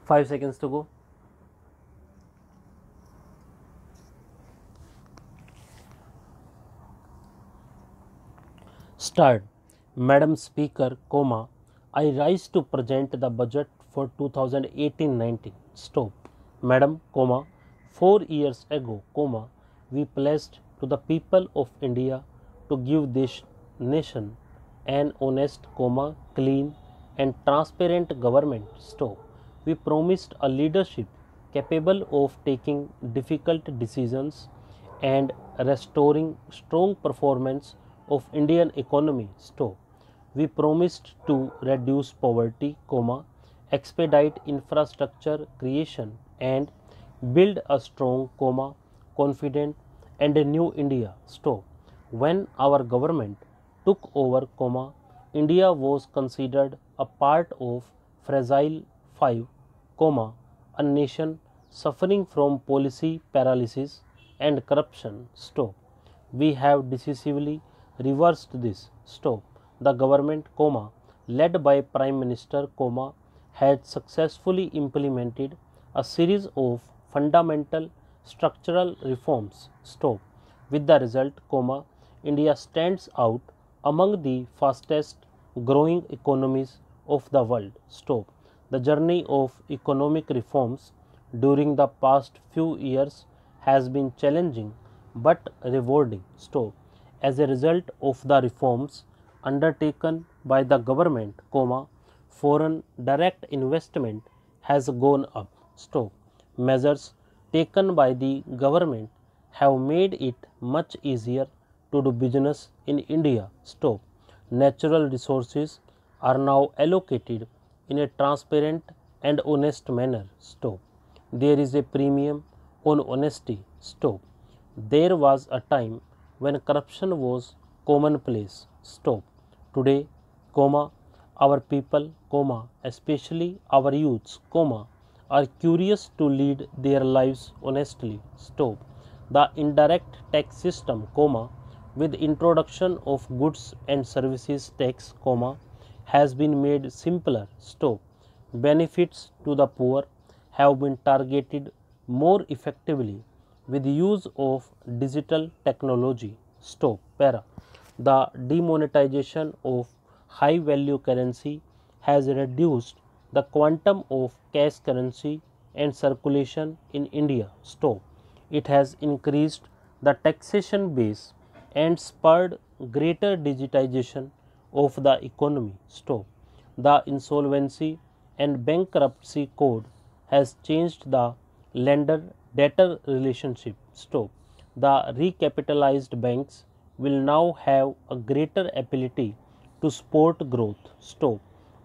5 seconds to go. Start. Madam Speaker, I rise to present the budget for 2018-19. Stop. Madam, 4 years ago, we pledged to the people of India to give this nation an honest, clean and transparent government. Stop. We promised a leadership capable of taking difficult decisions and restoring strong performance of Indian economy. Stop. We promised to reduce poverty, expedite infrastructure creation and build a strong, confident and a new India. Stop. When our government took over, India was considered a part of fragile 5, a nation suffering from policy paralysis and corruption. Stop. We have decisively reversed this. Stop. The government, led by Prime Minister, had successfully implemented a series of fundamental structural reforms. Stop. With the result, India stands out among the fastest growing economies of the world. Stop. The journey of economic reforms during the past few years has been challenging but rewarding. Stop. As a result of the reforms undertaken by the government, foreign direct investment has gone up. Stop. Measures taken by the government have made it much easier to do business in India. Stop. Natural resources are now allocated in a transparent and honest manner. Stop. There is a premium on honesty. Stop. There was a time when corruption was commonplace. Stop. Today, our people, especially our youths, are curious to lead their lives honestly. Stop. The indirect tax system, with introduction of goods and services tax, has been made simpler. Stop. Benefits to the poor have been targeted more effectively with the use of digital technology. Stop. Para. The demonetization of high value currency has reduced the quantum of cash currency and circulation in India. Stop. It has increased the taxation base and spurred greater digitization of the economy. Stop. The insolvency and bankruptcy code has changed the lender debtor relationship. Stop. The recapitalized banks will now have a greater ability to support growth. Stop.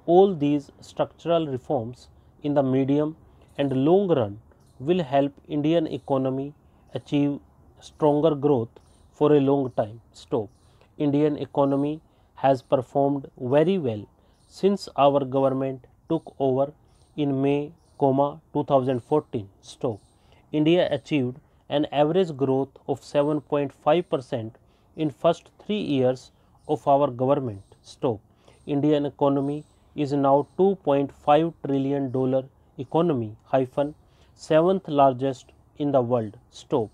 All these structural reforms in the medium and long run will help Indian economy achieve stronger growth for a long time. Stop. Indian economy has performed very well since our government took over in May, 2014. Stop. India achieved an average growth of 7.5% in first 3 years of our government. Stop. Indian economy is now $2.5 trillion economy hyphen 7th largest in the world. Stop.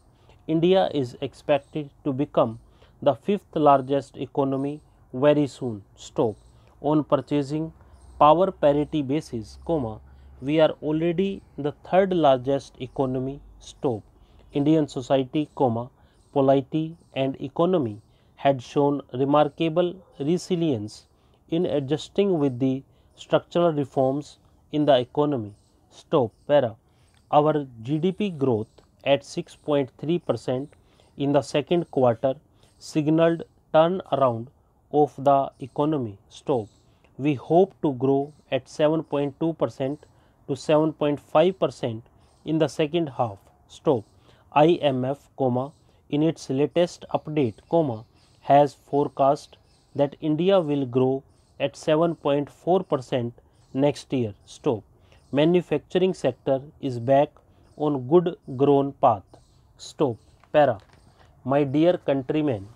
India is expected to become the 5th largest economy very soon. Stop. On purchasing power parity basis, we are already the 3rd largest economy. Stop. Indian society, polity and economy had shown remarkable resilience in adjusting with the structural reforms in the economy. Stop. Para. Our GDP growth at 6.3% in the second quarter signaled turnaround of the economy. Stop. We hope to grow at 7.2% to 7.5% in the second half. Stop. IMF, in its latest update, has forecast that India will grow at 7.4% next year. Stop. Manufacturing sector is back on good grown path. Stop. Para. My dear countrymen,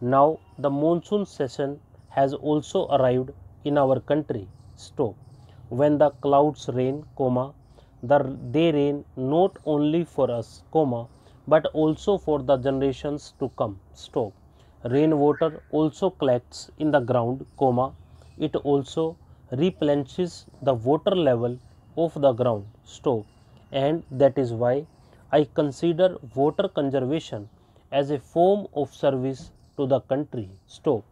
now the monsoon session has also arrived in our country. Stop. when the clouds rain, they rain not only for us, but also for the generations to come. Stop. Rainwater also collects in the ground, it also replenishes the water level of the ground. Stop. And that is why I consider water conservation as a form of service to the country. Stop.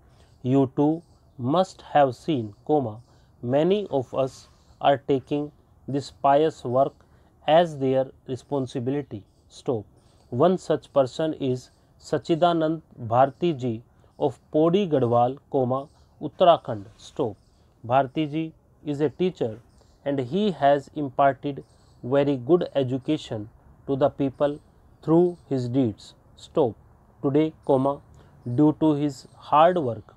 You too must have seen, many of us are taking this pious work as their responsibility. Stop. One such person is Sachidanand Bharti ji of Podi Gadwal, Uttarakhand. Stop. Bharti ji is a teacher and he has imparted very good education to the people through his deeds. Stop. Today, due to his hard work,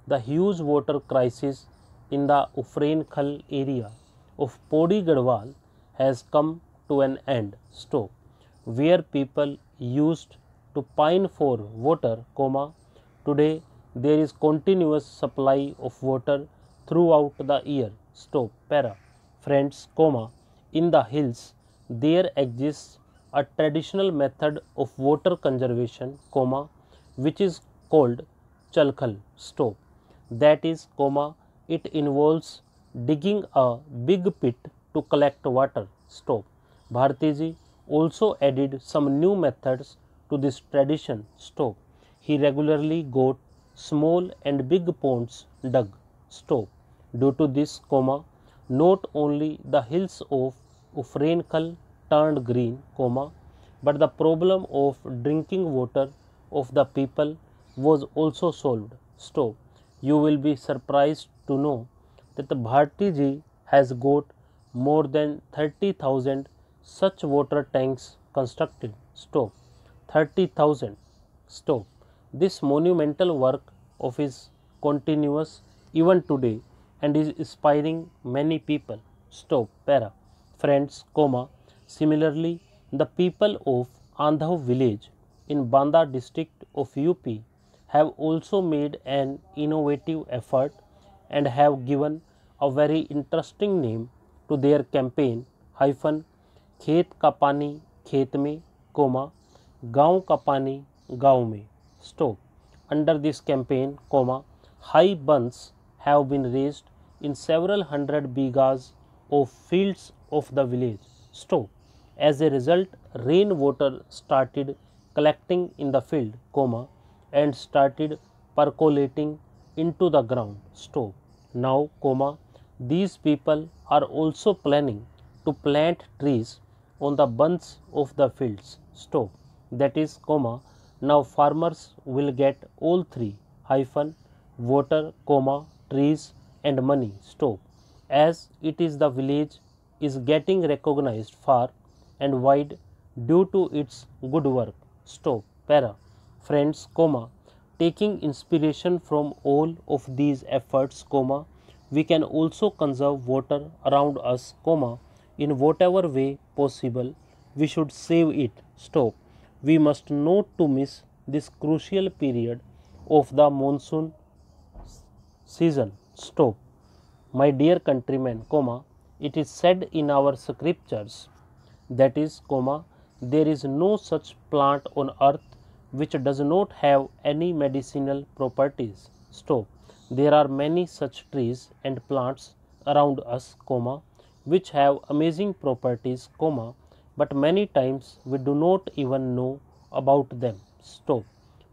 the huge water crisis in the Ufrainkhal area of Podi Gadwal has come to an end. Stop. Where people used to pine for water, today there is continuous supply of water throughout the year. Stop. Para. Friends, in the hills there exists a traditional method of water conservation, which is called chalkhal. Stop. That is, it involves digging a big pit to collect water. Stop. Bhartiji also added some new methods to this tradition. Stop. He regularly got small and big ponds dug. Stop. Due to this, not only the hills of Ufrainkhal turned green, but the problem of drinking water of the people was also solved. Stop. You will be surprised to know that the Bharti ji has got more than 30,000 such water tanks constructed. Stop. 30,000. Stop. This monumental work of his continuous even today and is inspiring many people. Stop. Para. Friends, similarly, the people of Andhav village in Banda district of UP have also made an innovative effort and have given a very interesting name to their campaign hyphen खेत का पानी खेत में, गांव का पानी गांव में. Stop. Under this campaign, high bunds have been raised in several hundred bighas of fields of the village. Stop. As a result, rainwater started collecting in the field, and started percolating into the ground. Stop. Now, these people are also planning to plant trees on the bunds of the fields. Stop. That is, now farmers will get all three hyphen water, trees and money. Stop. As it is the village is getting recognized far and wide due to its good work. Stop. Para. Friends, taking inspiration from all of these efforts, we can also conserve water around us, in whatever way possible. We should save it. Stop. We must not to miss this crucial period of the monsoon season. Stop. My dear countrymen, it is said in our scriptures, that is, there is no such plant on earth which does not have any medicinal properties. Stop. There are many such trees and plants around us, which have amazing properties, but many times we do not even know about them. Stop.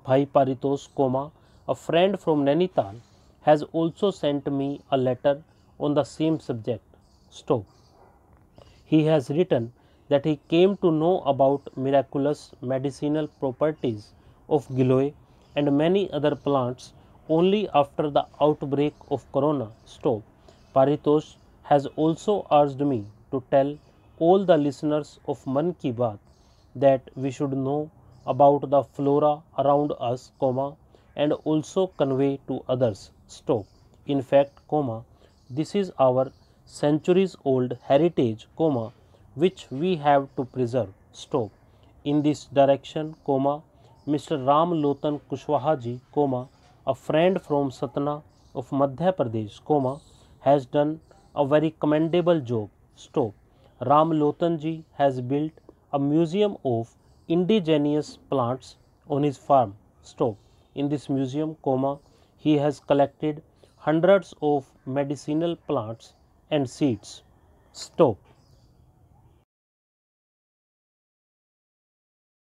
Bhai Paritosh, a friend from Nainital, has also sent me a letter on the same subject. Stop. He has written that he came to know about miraculous medicinal properties of giloy and many other plants only after the outbreak of corona. Stop. Paritosh has also urged me to tell all the listeners of Man Ki Baat that we should know about the flora around us, and also convey to others. Stop. In fact, this is our centuries old heritage, which we have to preserve. Stop. In this direction, Mr. Ram Lotan Kushwaha ji, a friend from Satna of Madhya Pradesh, has done a very commendable job. Stop. Ram Lotan ji has built a museum of indigenous plants on his farm. Stop. In this museum, he has collected hundreds of medicinal plants and seeds. Stop.